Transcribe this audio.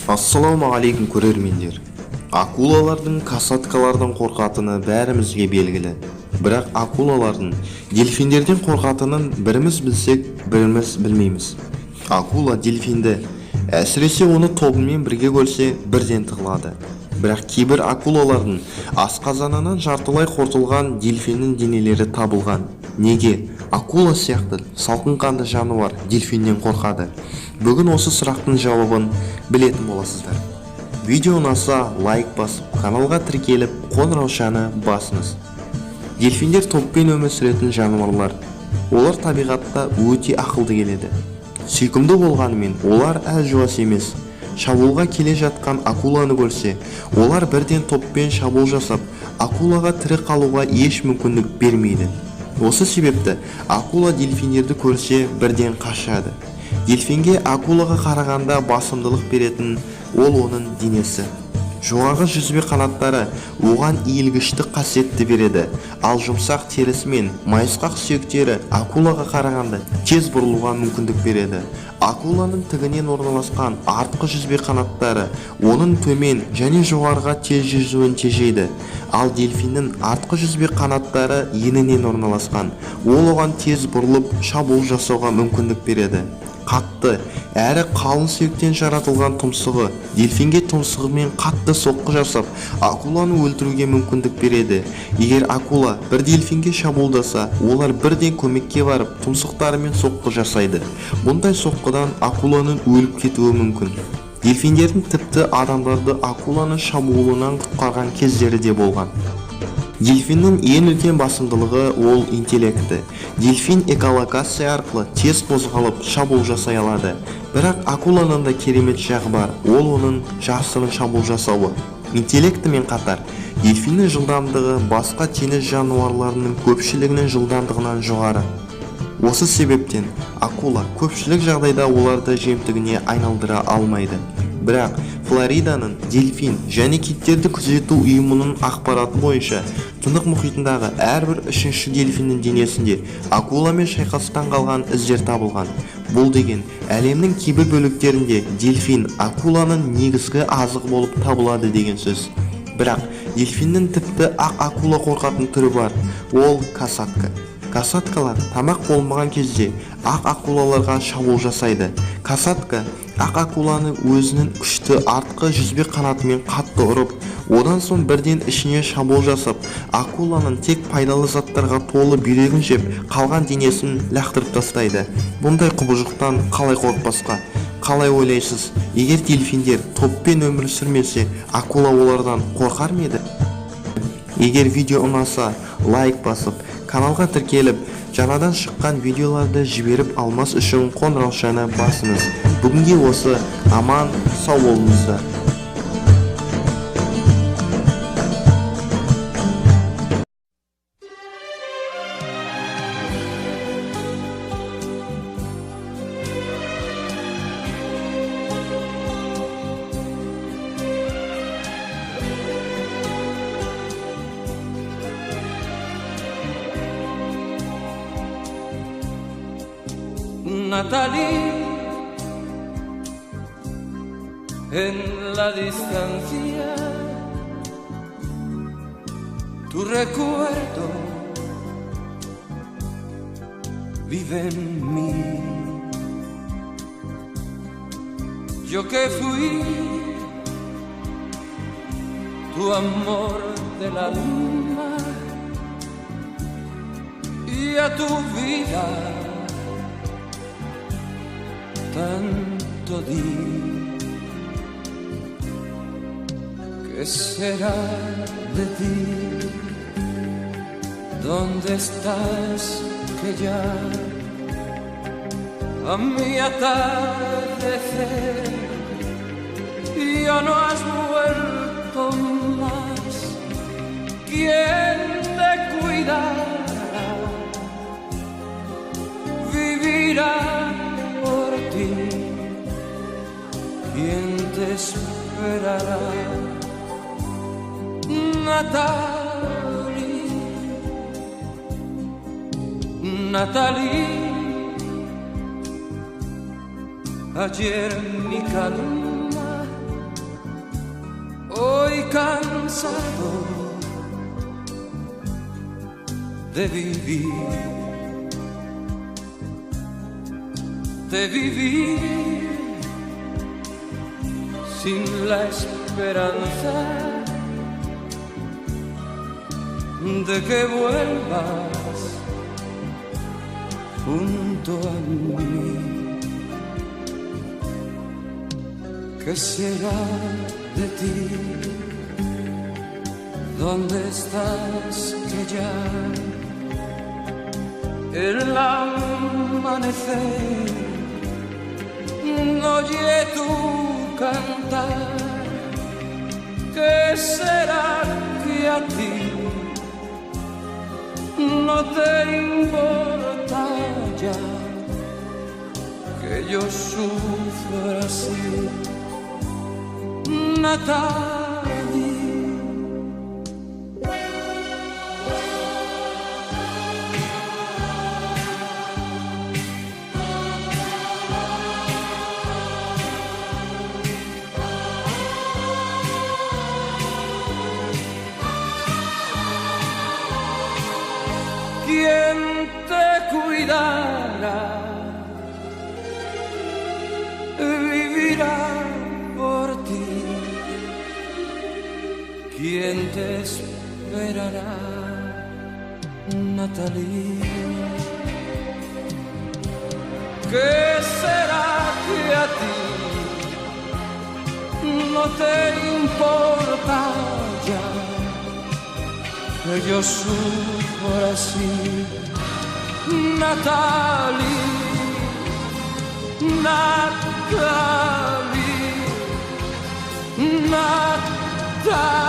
Ассаламу алейкум көрермендер. Акулалардың касаткалардан қорқатыны бәрімізге белгілі. Бірақ акулалардың дельфиндерден қорқатынын біріміз білсек, біріміз білмейміз. Акула дельфинді, әсіресе оны тобымен бірге көрсе, бірден тығылады. Бірақ кейбір акулалардың асқазанынан жартылай қорытылған дельфиннің денелері табылған. Неге акула сияқты салқынқанды жануар дельфиннен қорқады? Бүгін осы сұрақтың жауабын білетін боласыздар. Видео ұнаса лайк басып, каналға тіркеліп, қоңыраушаны басыңыз. Дельфиндер топпен өмір сүретін жануарлар. Олар табиғатта өте ақылды келеді. Сүйкімді болғанымен, олар әлжуаз емес. Шабуылға келе жатқан акуланы көрсе, олар бірден топпен шабуыл жасап, акулаға тірі қалуға еш мүмкіндік бермейді. Осы себепті акула дельфиндерді көрсе бірден қашады. Дельфинге акулаға қарағанда басымдылық беретін ол оның денесі. Жоғарғы жүзбе қанаттары оған иілгіштік қасиетті береді, ал жұмсақ терісі мен майысқақ сүйектері акулаға қарағанда тез бұрылуға мүмкіндік береді. Акуланың тігінен орналасқан артқы жүзбе қанаттары оның төмен және жоғарыға тез жүзуін тежейді, ал дельфиннің артқы жүзбе қанаттары енінен орналасқан. Ол оған тез бұрылып шабуыл жасауға мүмкіндік береді. Қатты әрі қалың сүйектен жаратылған тұмсығы дельфинге тұмсығымен қатты соққы жасап, акуланы өлтіруге мүмкіндік береді. Егер акула бір дельфинге шабуылдаса, олар бірден көмекке барып, тұмсықтарымен соққы жасайды. Бұндай соққыдан акуланың өліп кетуі мүмкін. Дельфиндердің тіпті адамдарды акуланың шабуылынан құтқарған кездері де болған. Дельфиннің ең үлкен басымдылығы ол интеллекті. Дельфин эколокация арқылы тез қозғалып шабуыл жасай алады. Бірақ акуланың да керемет жағы бар, ол оның жасырын шабуыл жасауы. Интеллектімен қатар, дельфиннің жылдамдығы басқа теңіз жануарларының көпшілігінің жылдамдығынан жоғары. Осы себептен акула көпшілік жағдайда оларды жемтігіне айналдыра алмайды. Бірақ Флориданың дельфин және киттерді күзету ұйымының ақпараты бойынша, Тынық мұхитындағы әрбір үшінші дельфиннің денесінде акуламен шайқастан қалған іздер табылған. Бұл деген әлемнің кейбір бөліктерінде дельфин акуланың негізгі азығы болып табылады деген сөз. Бірақ дельфиннің тіпті ақ акула қорқатын түрі бар, ол касатка. Касаткалар тамақ болмаған кезде ақ акулаларға шабуыл жасайды. Касатка ақ акуланы өзінің күшті артқы жүзбе қанатымен қатты ұрып, одан соң бірден ішіне шабуыл жасап, акуланың тек пайдалы заттарға толы бүйрегін жеп, қалған денесін лақтырып тастайды. Бұндай құбыжықтан қалай қорықпасқа? Қалай ойлайсыз? Егер дельфиндер топпен өмір сүрмесе, акула олардан қорқар ма еді? Егер видео ұнаса, лайк басып, каналға тіркеліп, жаңадан шыққан видеоларды жіберіп алмас үшін қоңыраушаны басыңыз. Бүгінге осы, аман сау болыңыздар. Natalie, en la distancia, tu recuerdo vive en mí. Yo que fui tu amor del alma y a tu vida tanto di. ¿Qué será de ti? ¿Dónde estás que ya a mi atardecer ya no has vuelto más? ¿Quién te cuidará? Vivirá por ti. ¿Quién te esperará? Natalie, Natalie, ayer mi calma hoy cansado de vivir sin la esperanza de que vuelvas junto a mí. ¿Qué será de ti? ¿Dónde estás que ya el amanecer no oye tu cantar? ¿Qué será que a ti no te importa ya que yo sufra así, Natalie? ¿Quién te cuidará? Vivirá por ti. ¿Quién te esperará, Natalie? ¿Qué será que a ti no te importa ya que yo sufro así, Natalie, Natalie, Natalie?